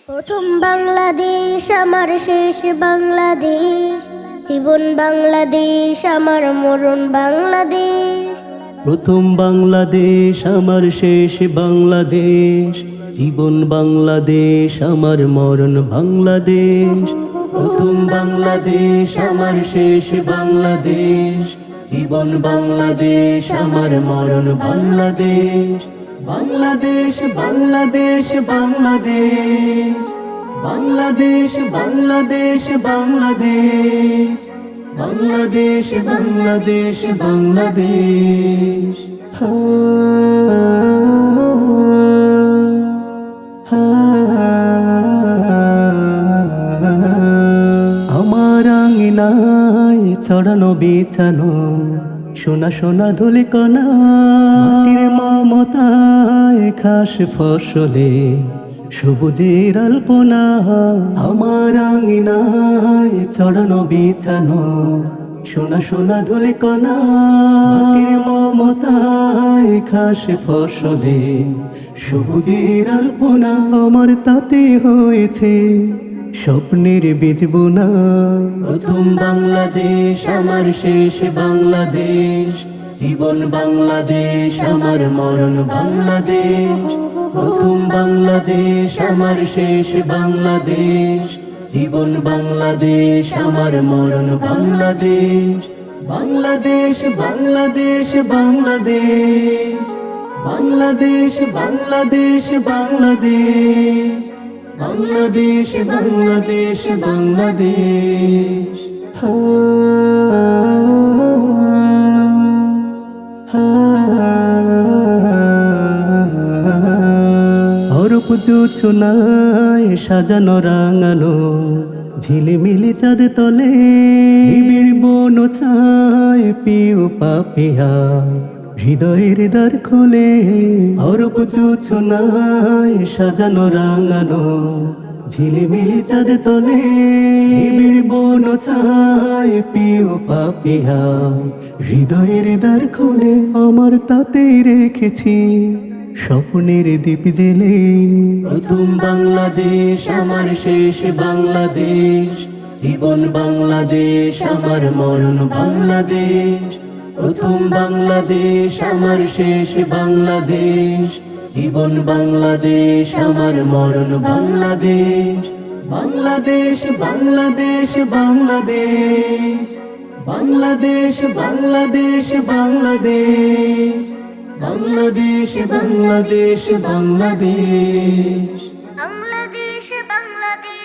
প্রথম বাংলাদেশ আমার শেষ বাংলাদেশ, জীবন বাংলাদেশ আমার মরণ বাংলাদেশ। প্রথম বাংলাদেশ আমার শেষ বাংলাদেশ, জীবন বাংলাদেশ আমার মরণ বাংলাদেশ। প্রথম বাংলাদেশ আমার শেষ বাংলাদেশ, জীবন বাংলাদেশ আমার মরণ বাংলাদেশ। বাংলাদেশ বাংলাদেশ বাংলাদেশ, বাংলাদেশ বাংলাদেশ বাংলাদেশ, বাংলাদেশ বাংলাদেশ বাংলাদেশ। আমার আঙিনায় ছড়ানো বিছানো সোনা সোনা ধুলি কণা, মাটির মমতায় ঘাস ফসলে সবুজের আলপনা। আমার আঙিনায় ছড়ানো বিছানো সোনা সোনা ধুলি কণা, মাটির মমতায় ঘাস ফসলে সবুজের আলপনা। আমার তাতে হয়েছে স্বপ্নের বীজ বোনা। প্রথম বাংলাদেশ আমার শেষ বাংলাদেশ, জীবন বাংলাদেশ আমার মরণ বাংলাদেশ। প্রথম বাংলাদেশ আমার শেষ বাংলাদেশ, জীবন বাংলাদেশ আমার মরণ বাংলাদেশ। বাংলাদেশ বাংলাদেশ বাংলাদেশ, বাংলাদেশ বাংলাদেশ বাংলাদেশ, বাংলাদেশ বাংলাদেশ বাংলাদেশ। অরূপ জোছনায় সাজানো রাঙানো ঝিলিমিলি চাঁদ তলে, নিবিড় বন ছায় পিউ পাপিয়া হৃদয়ের দ্বার খোলে। অরূপ জোছনায় সাজানো রাঙানো ঝিলিমিলি চাঁদ তলে, নিবিড় বন ছায় পিউ পাপিয়া হৃদয়ের দ্বার খোলে। আমার তাতে রেখেছি স্বপ্নের দীপ জেলে। প্রথম বাংলাদেশ আমার শেষ বাংলাদেশ, জীবন বাংলাদেশ আমার মরণ বাংলাদেশ। প্রথম বাংলাদেশ আমার শেষ বাংলাদেশ, জীবন বাংলাদেশ আমার মরণ বাংলাদেশ। বাংলাদেশ বাংলাদেশ বাংলাদেশ, বাংলাদেশ বাংলাদেশ বাংলাদেশ, বাংলাদেশ বাংলাদেশ বাংলাদেশ। বাংলাদেশ বাংলাদেশ